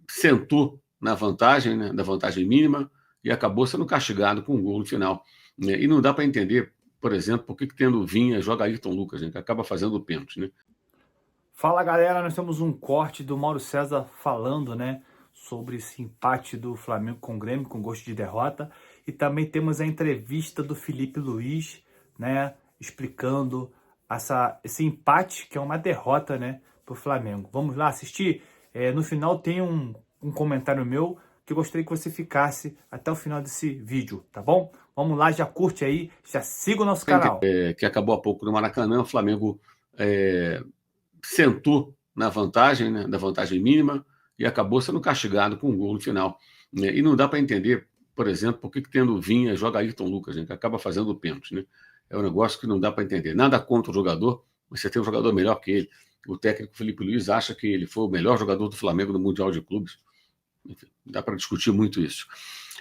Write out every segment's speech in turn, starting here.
sentou na vantagem, né, da vantagem mínima, e acabou sendo castigado com um gol no final. Né? E não dá para entender, por exemplo, por que tendo o Vinha joga Ayrton Lucas, né, que acaba fazendo o pênalti, né? Fala galera, nós temos um corte do Mauro César falando, né, sobre esse empate do Flamengo com o Grêmio, com gosto de derrota. E também temos a entrevista do Felipe Luiz, né, explicando esse empate, que é uma derrota, né, para o Flamengo. Vamos lá assistir? No final tem um comentário meu que eu gostaria que você ficasse até o final desse vídeo, tá bom? Vamos lá, já curte aí, já siga o nosso canal. Que acabou há pouco no Maracanã, o Flamengo sentou na vantagem, né, da vantagem mínima, e acabou sendo castigado com um gol no final. Né? E não dá para entender, por exemplo, por que tendo o Vinha joga Ayrton Lucas, né, que acaba fazendo o pênalti. Né? É um negócio que não dá para entender. Nada contra o jogador, mas você tem um jogador melhor que ele. O técnico Felipe Luiz acha que ele foi o melhor jogador do Flamengo no Mundial de Clubes. Enfim, dá para discutir muito isso.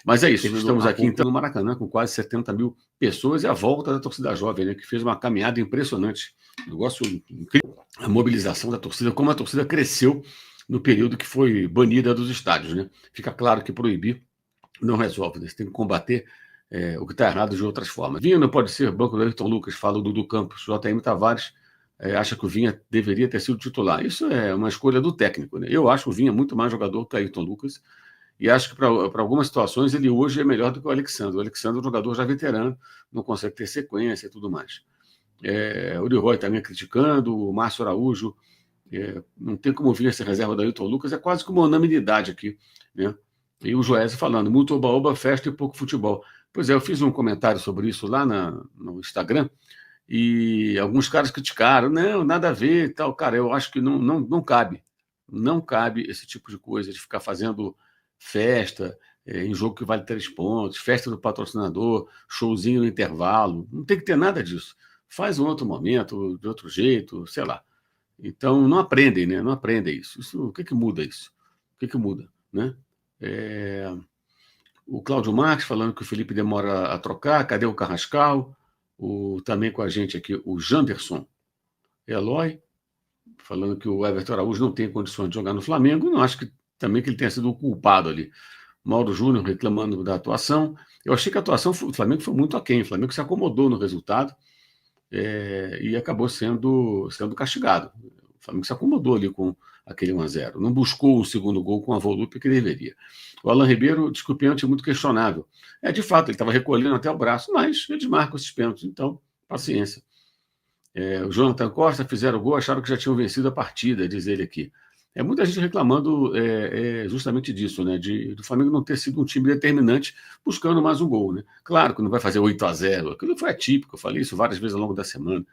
Mas é isso, estamos aqui então no Maracanã com quase 70 mil pessoas e a volta da torcida jovem, né, que fez uma caminhada impressionante. Negócio incrível. A mobilização da torcida, como a torcida cresceu no período que foi banida dos estádios. Né? Fica claro que proibir não resolve, né? Você tem que combater o que está errado de outras formas. Vinha não pode ser banco do Ayrton Lucas, fala o Dudu Campos. JM Tavares acha que o Vinha deveria ter sido titular. Isso é uma escolha do técnico. Né? Eu acho o Vinha muito mais jogador que o Ayrton Lucas e acho que para algumas situações ele hoje é melhor do que o Alexandre. O Alexandre é um jogador já veterano, não consegue ter sequência e tudo mais. O Leroy também criticando, o Márcio Araújo, não tem como vir essa reserva da Ayrton Lucas, é quase como uma unanimidade aqui. Né? E o Joés falando, muito oba-oba, festa e pouco futebol. Pois é, eu fiz um comentário sobre isso lá no Instagram, e alguns caras criticaram, não, nada a ver e tal. Cara, eu acho que não cabe. Não cabe esse tipo de coisa, de ficar fazendo festa em jogo que vale 3 pontos, festa do patrocinador, showzinho no intervalo. Não tem que ter nada disso. Faz um outro momento, de outro jeito, sei lá. Então, não aprendem, né? Não aprendem isso. O que muda isso? O que muda, né? O Cláudio Marques falando que o Felipe demora a trocar, cadê o Carrascal? Também com a gente aqui, o Janderson Eloy, falando que o Everton Araújo não tem condições de jogar no Flamengo. Não acho que também que ele tenha sido o culpado ali. Mauro Júnior reclamando da atuação. Eu achei que a atuação do Flamengo foi muito aquém. O Flamengo se acomodou no resultado e acabou sendo castigado. O Flamengo se acomodou ali com aquele 1-0. Não buscou o segundo gol com a volúpia que deveria. O Alan Ribeiro diz que o pênalti é muito questionável. De fato, ele estava recolhendo até o braço, mas eles marcam esses pênaltis, então, paciência. O Jonathan Costa fizeram o gol, acharam que já tinham vencido a partida, diz ele aqui. Muita gente reclamando justamente disso, né? Do Flamengo não ter sido um time determinante buscando mais um gol. Né? Claro que não vai fazer 8-0, aquilo foi atípico, eu falei isso várias vezes ao longo da semana.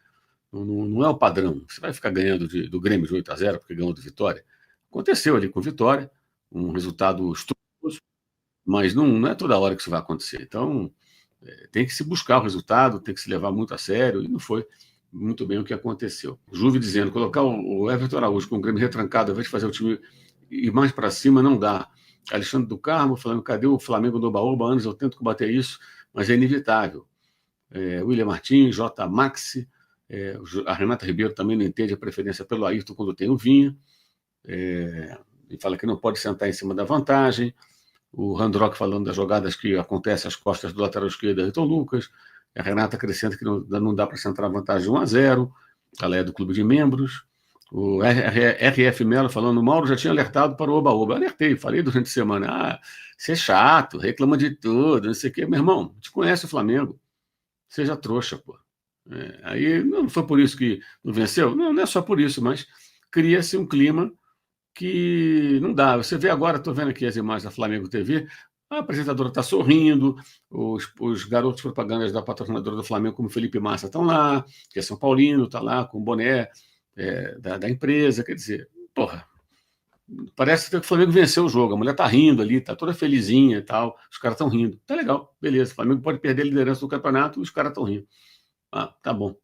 Não é o padrão. Você vai ficar ganhando do Grêmio de 8-0 porque ganhou do Vitória. Aconteceu ali com Vitória, um resultado estrondoso, mas não é toda hora que isso vai acontecer. Então, tem que se buscar o resultado, tem que se levar muito a sério, e não foi muito bem o que aconteceu. Juve dizendo, colocar o Everton Araújo com o Grêmio retrancado, ao invés de fazer o time ir mais para cima, não dá. Alexandre do Carmo falando, cadê o Flamengo do Oba-Oba? Anos eu tento combater isso, mas é inevitável. William Martins, J. Maxi, a Renata Ribeiro também não entende a preferência pelo Ayrton quando tem o Vinha, e fala que não pode sentar em cima da vantagem. O Randrock falando das jogadas que acontecem às costas do lateral esquerdo, Ayrton Lucas. A Renata acrescenta que não dá para centrar a vantagem de 1-0. Ela é do clube de membros. O RF Melo falando, o Mauro já tinha alertado para o Oba-Oba. Alertei, falei durante a semana. Você é chato, reclama de tudo, não sei o quê. Meu irmão, te conhece o Flamengo. Seja trouxa, pô. Aí não foi por isso que não venceu? Não é só por isso, mas cria-se um clima que não dá. Você vê agora, estou vendo aqui as imagens da Flamengo TV, a apresentadora está sorrindo, os garotos propagandas da patrocinadora do Flamengo, como Felipe Massa, estão lá, que é São Paulino, está lá com o boné da empresa, quer dizer, porra, parece que o Flamengo venceu o jogo, a mulher está rindo ali, está toda felizinha e tal, os caras estão rindo. Tá legal, beleza, o Flamengo pode perder a liderança do campeonato e os caras estão rindo. Tá bom.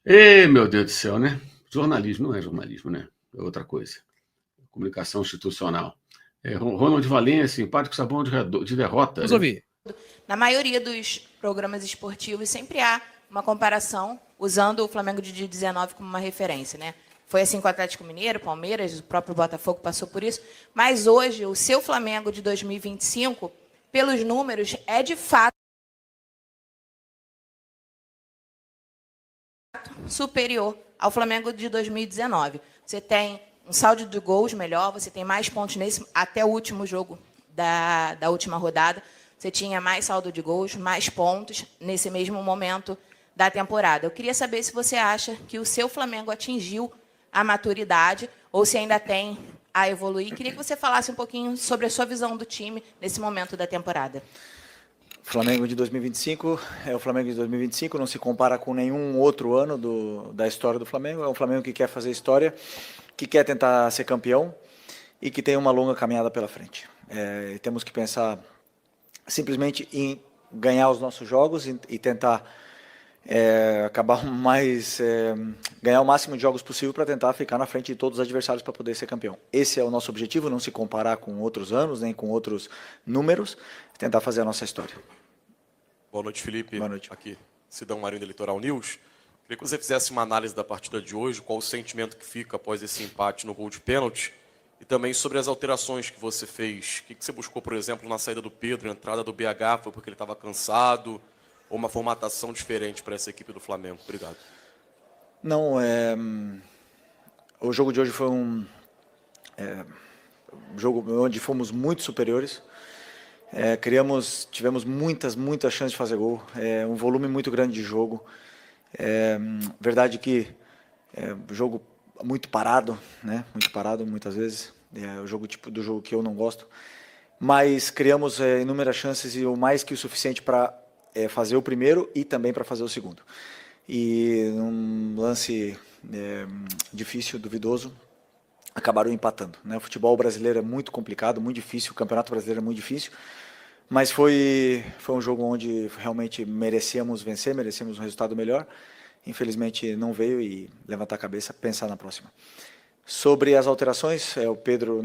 Meu Deus do céu, né? Jornalismo não é jornalismo, né? É outra coisa. Comunicação institucional. Ronald Valência, empate com sabão de derrota. Vamos ouvir. Na maioria dos programas esportivos sempre há uma comparação, usando o Flamengo de 19 como uma referência, né? Foi assim com o Atlético Mineiro, Palmeiras, o próprio Botafogo passou por isso. Mas hoje, o seu Flamengo de 2025, pelos números, é de fato superior ao Flamengo de 2019. Você tem um saldo de gols melhor, você tem mais pontos até o último jogo da última rodada. Você tinha mais saldo de gols, mais pontos nesse mesmo momento da temporada. Eu queria saber se você acha que o seu Flamengo atingiu a maturidade ou se ainda tem a evoluir. Queria que você falasse um pouquinho sobre a sua visão do time nesse momento da temporada. Flamengo de 2025 é o Flamengo de 2025, não se compara com nenhum outro ano da história do Flamengo. É um Flamengo que quer fazer história, que quer tentar ser campeão e que tem uma longa caminhada pela frente. Temos que pensar simplesmente em ganhar os nossos jogos e tentar ganhar o máximo de jogos possível para tentar ficar na frente de todos os adversários para poder ser campeão. Esse é o nosso objetivo, não se comparar com outros anos, nem com outros números, tentar fazer a nossa história. Boa noite, Felipe. Boa noite. Aqui, Sidão Marinho da Litoral News. Queria que você fizesse uma análise da partida de hoje, qual o sentimento que fica após esse empate no gol de pênalti, e também sobre as alterações que você fez. O que você buscou, por exemplo, na saída do Pedro, a entrada do BH, foi porque ele estava cansado, ou uma formatação diferente para essa equipe do Flamengo? Obrigado. Não, o jogo de hoje foi um jogo onde fomos muito superiores. Tivemos muitas chances de fazer gol, um volume muito grande de jogo. Verdade que jogo muito parado, né? Muito parado muitas vezes. É o jogo tipo do jogo que eu não gosto. Mas criamos inúmeras chances e o mais que o suficiente para fazer o primeiro e também para fazer o segundo. E num lance difícil, duvidoso, acabaram empatando, né? O futebol brasileiro é muito complicado, muito difícil, o Campeonato Brasileiro é muito difícil, mas foi um jogo onde realmente merecíamos vencer, merecíamos um resultado melhor. Infelizmente não veio, e levantar a cabeça, pensar na próxima. Sobre as alterações, o Pedro,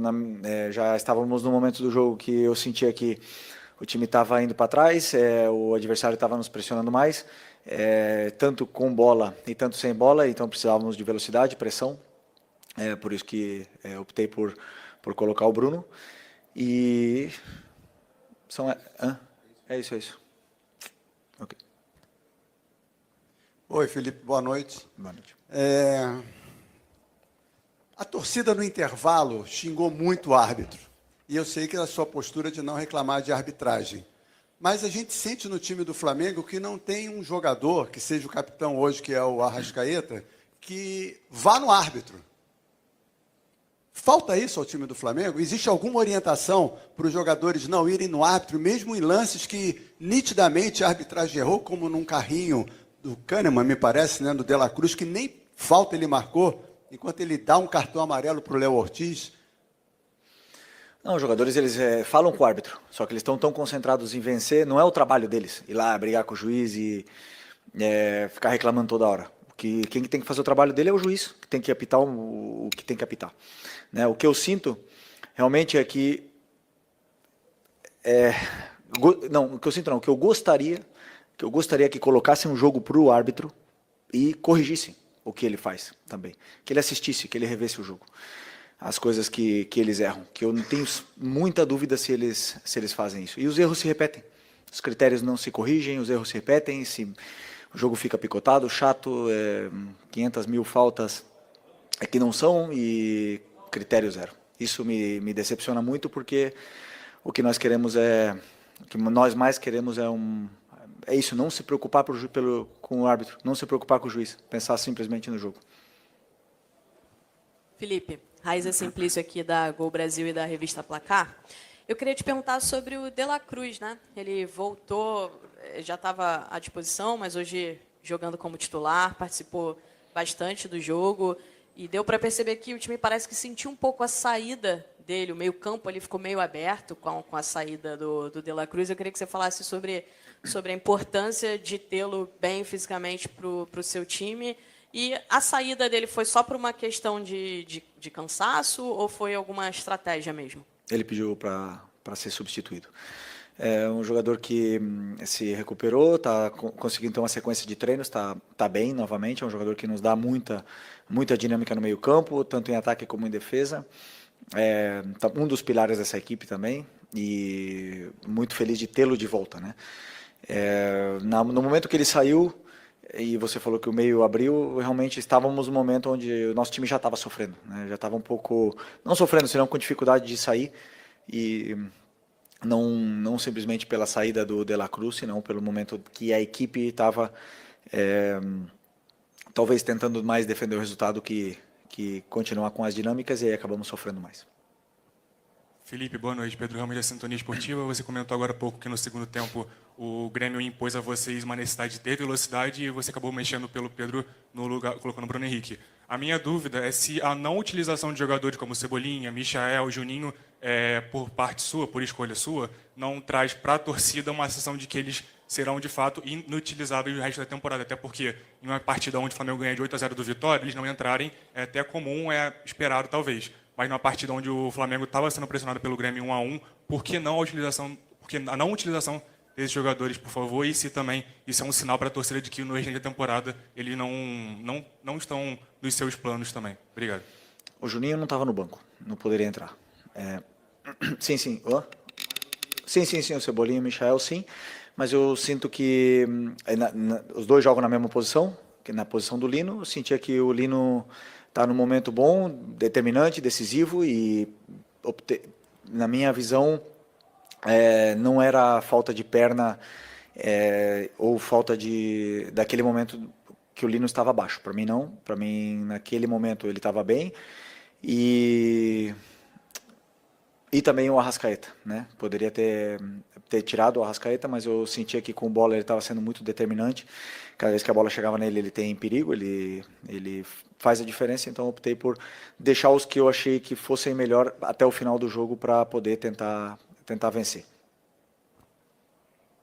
já estávamos no momento do jogo que eu sentia que o time estava indo para trás, o adversário estava nos pressionando mais, tanto com bola e tanto sem bola, então precisávamos de velocidade, pressão. Por isso que optei por colocar o Bruno. E é isso. Ok. Oi, Felipe, boa noite. Boa noite. A torcida no intervalo xingou muito o árbitro. E eu sei que é a sua postura de não reclamar de arbitragem. Mas a gente sente no time do Flamengo que não tem um jogador, que seja o capitão hoje, que é o Arrascaeta, que vá no árbitro. Falta isso ao time do Flamengo? Existe alguma orientação para os jogadores não irem no árbitro, mesmo em lances que nitidamente a arbitragem errou, como num carrinho do Kahneman, me parece, né, do De La Cruz, que nem falta ele marcou, enquanto ele dá um cartão amarelo para o Léo Ortiz? Não, os jogadores eles falam com o árbitro, só que eles estão tão concentrados em vencer, não é o trabalho deles, ir lá brigar com o juiz e ficar reclamando toda hora. Quem tem que fazer o trabalho dele é o juiz, que tem que apitar o que tem que apitar. Né? O que eu sinto realmente é que... o que eu gostaria que colocassem um jogo para o árbitro e corrigissem o que ele faz também. Que ele assistisse, que ele revesse o jogo. As coisas que eles erram, que eu não tenho muita dúvida se eles fazem isso. E os erros se repetem. Os critérios não se corrigem, os erros se repetem, o jogo fica picotado, chato, 500 mil faltas que não são e critério zero. Isso me decepciona muito, porque o que nós queremos o que nós mais queremos é isso, não se preocupar com o árbitro, não se preocupar com o juiz, pensar simplesmente no jogo. Felipe, Raíza Simplício aqui da Gol Brasil e da revista Placar. Eu queria te perguntar sobre o De La Cruz, né? Ele voltou, já estava à disposição, mas hoje jogando como titular, participou bastante do jogo e deu para perceber que o time parece que sentiu um pouco a saída dele, o meio-campo ali ficou meio aberto com a saída do De La Cruz. Eu queria que você falasse sobre a importância de tê-lo bem fisicamente para o seu time. E a saída dele foi só por uma questão de cansaço ou foi alguma estratégia mesmo? Ele pediu para ser substituído. É um jogador que se recuperou, está conseguindo ter uma sequência de treinos, tá bem novamente. É um jogador que nos dá muita dinâmica no meio campo, tanto em ataque como em defesa. Um dos pilares dessa equipe também, e muito feliz de tê-lo de volta, né? No momento que ele saiu, e você falou que o meio abriu, realmente estávamos no momento onde o nosso time já estava sofrendo, né? Já estava um pouco, não sofrendo, senão com dificuldade de sair, e não simplesmente pela saída do De La Cruz, senão pelo momento que a equipe estava talvez tentando mais defender o resultado que continuar com as dinâmicas, e aí acabamos sofrendo mais. Felipe, boa noite. Pedro Ramos, da Sintonia Esportiva. Você comentou agora há pouco que no segundo tempo o Grêmio impôs a vocês uma necessidade de ter velocidade e você acabou mexendo pelo Pedro no lugar, colocando o Bruno Henrique. A minha dúvida é se a não utilização de jogadores como Cebolinha, Michael, Juninho, por parte sua, por escolha sua, não traz para a torcida uma sensação de que eles serão de fato inutilizáveis no resto da temporada, até porque em uma partida onde o Flamengo ganha de 8-0 do Vitória, eles não entrarem é até comum, é esperado talvez. Mas numa partida onde o Flamengo estava sendo pressionado pelo Grêmio 1-1, por que não a utilização, porque a não utilização desses jogadores, por favor, e se também isso é um sinal para a torcida de que no restante da temporada eles não estão nos seus planos também. Obrigado. O Juninho não estava no banco, não poderia entrar. Sim. Sim, o Cebolinha e o Michael, sim. Mas eu sinto que os dois jogam na mesma posição, que na posição do Lino. Eu sentia que o Lino está num momento bom, determinante, decisivo, e na minha visão não era falta de perna ou falta daquele momento que o Lino estava abaixo. Para mim não, para mim naquele momento ele estava bem, e também o Arrascaeta, né? Poderia ter tirado o Arrascaeta, mas eu sentia que com bola ele estava sendo muito determinante. Cada vez que a bola chegava nele, ele tem perigo, ele faz a diferença. Então eu optei por deixar os que eu achei que fossem melhor até o final do jogo para poder tentar vencer.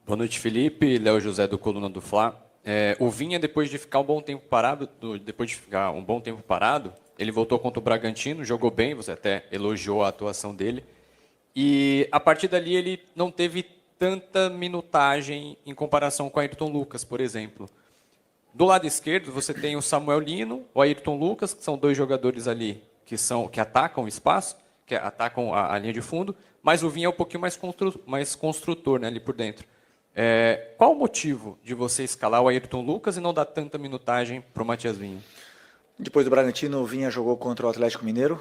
Boa noite, Felipe. Léo José do Coluna do Fla. O Vinha, depois de ficar um bom tempo parado, ele voltou contra o Bragantino, jogou bem, você até elogiou a atuação dele. E a partir dali ele não teve tanta minutagem em comparação com o Ayrton Lucas, por exemplo. Do lado esquerdo você tem o Samuel Lino, o Ayrton Lucas, que são dois jogadores ali que atacam o espaço, que atacam a linha de fundo, mas o Vinha é um pouquinho mais construtor, né, ali por dentro. Qual o motivo de você escalar o Ayrton Lucas e não dar tanta minutagem para o Matias Vinha? Depois do Bragantino, o Vinha jogou contra o Atlético Mineiro.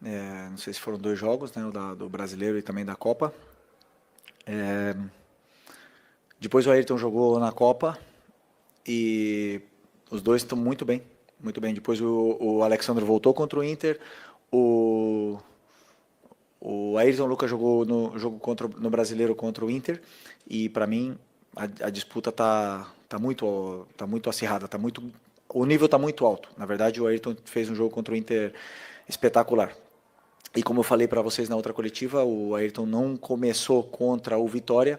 Não sei se foram 2 jogos, né, do Brasileiro e também da Copa. Depois o Ayrton jogou na Copa e os dois estão muito bem, muito bem. Depois o Alexandre voltou contra o Inter. O Ayrton Lucas jogou no jogo no Brasileiro contra o Inter, e para mim a disputa tá muito acirrada, o nível está muito alto. Na verdade, o Ayrton fez um jogo contra o Inter espetacular. E como eu falei para vocês na outra coletiva, o Ayrton não começou contra o Vitória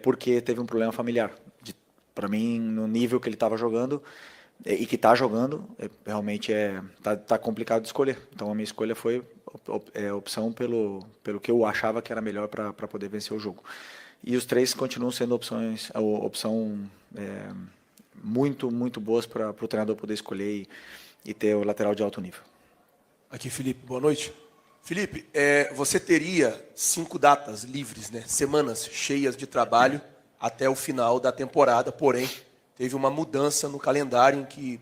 porque teve um problema familiar. Para mim, no nível que ele estava jogando e que está jogando, realmente tá complicado de escolher. Então a minha escolha foi opção pelo que eu achava que era melhor para poder vencer o jogo. E os 3 continuam sendo opção muito boas para o treinador poder escolher e ter o lateral de alto nível. Aqui, Felipe, boa noite. Felipe, você teria 5 datas livres, né? Semanas cheias de trabalho até o final da temporada, porém, teve uma mudança no calendário em que,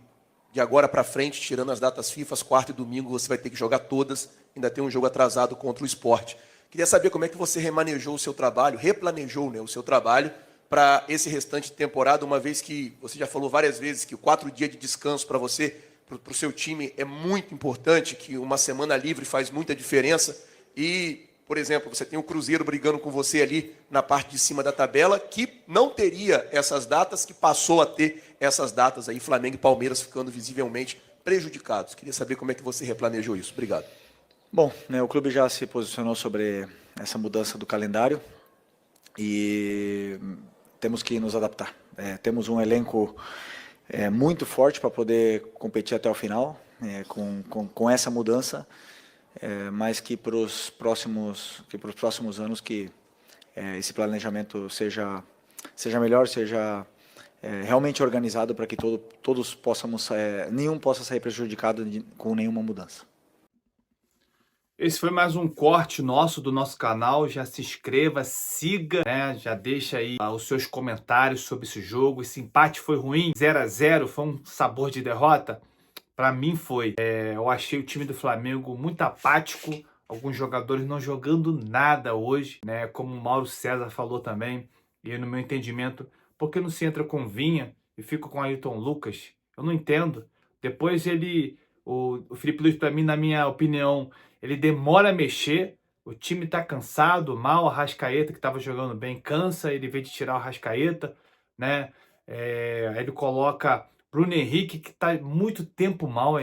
de agora para frente, tirando as datas FIFA, quarta e domingo, você vai ter que jogar todas, ainda tem um jogo atrasado contra o Sport. Queria saber como é que você replanejou o seu trabalho, né, o seu trabalho para esse restante de temporada, uma vez que você já falou várias vezes que 4 dias de descanso para você, para o seu time, é muito importante, que uma semana livre faz muita diferença. E, por exemplo, você tem o Cruzeiro brigando com você ali na parte de cima da tabela, que não teria essas datas, que passou a ter essas datas aí, Flamengo e Palmeiras ficando visivelmente prejudicados. Queria saber como é que você replanejou isso. Obrigado. Bom, né, o clube já se posicionou sobre essa mudança do calendário e temos que nos adaptar. Temos um elenco muito forte para poder competir até o final, com essa mudança, mas que para os próximos anos que esse planejamento seja melhor, seja realmente organizado para que todos possamos, nenhum possa sair prejudicado com nenhuma mudança. Esse foi mais um corte nosso do nosso canal. Já se inscreva, siga, né? Já deixa aí os seus comentários sobre esse jogo. Esse empate foi ruim, 0 a 0, foi um sabor de derrota? Para mim foi. Eu achei o time do Flamengo muito apático, alguns jogadores não jogando nada hoje, né? Como o Mauro César falou também, e no meu entendimento, por que não se entra com Vinha e fica com Ayrton Lucas? Eu não entendo. Depois o Filipe Luís, para mim, na minha opinião, ele demora a mexer, o time tá cansado, mal, o Arrascaeta, que estava jogando bem, cansa, ele veio de tirar o Arrascaeta, né? Aí ele coloca Bruno Henrique, que tá muito tempo mal,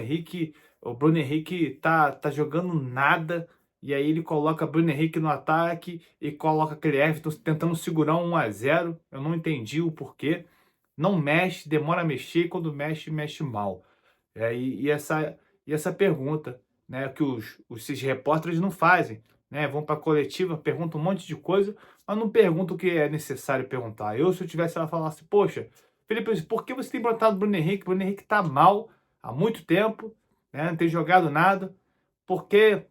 o Bruno Henrique tá jogando nada, e aí ele coloca Bruno Henrique no ataque e coloca aquele Everton tentando segurar um 1 a 0, eu não entendi o porquê, não mexe, demora a mexer, e quando mexe, mexe mal. E essa pergunta, né, que esses repórteres não fazem, né? Vão para a coletiva, perguntam um monte de coisa, mas não perguntam o que é necessário perguntar. Se eu tivesse lá, falasse, poxa, Felipe, por que você tem botado o Bruno Henrique? O Bruno Henrique está mal há muito tempo, né? Não tem jogado nada. Por que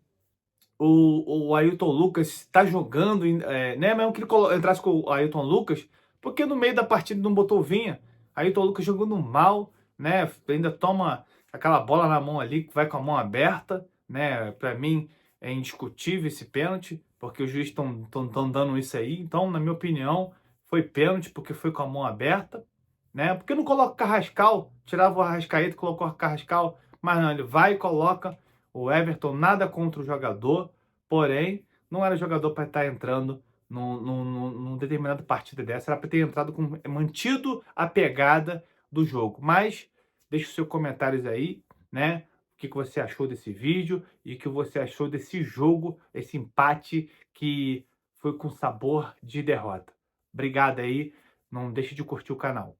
o Ayrton Lucas está jogando, né? Mesmo que ele entrasse com o Ayrton Lucas, por que no meio da partida não botou o Vinha? Ayrton Lucas jogando mal, né? Ainda toma aquela bola na mão ali, que vai com a mão aberta, né? Para mim é indiscutível esse pênalti, porque os juízes estão dando isso aí. Então, na minha opinião, foi pênalti porque foi com a mão aberta, né? Porque não coloca o Carrascal, tirava o Arrascaeta e colocou o Carrascal, mas não, ele vai e coloca o Everton, nada contra o jogador, porém, não era jogador para estar entrando num determinada partida dessa, era para ter entrado mantido a pegada do jogo. Mas deixe os seus comentários aí, né? O que você achou desse vídeo e o que você achou desse jogo, esse empate que foi com sabor de derrota. Obrigado aí, não deixe de curtir o canal.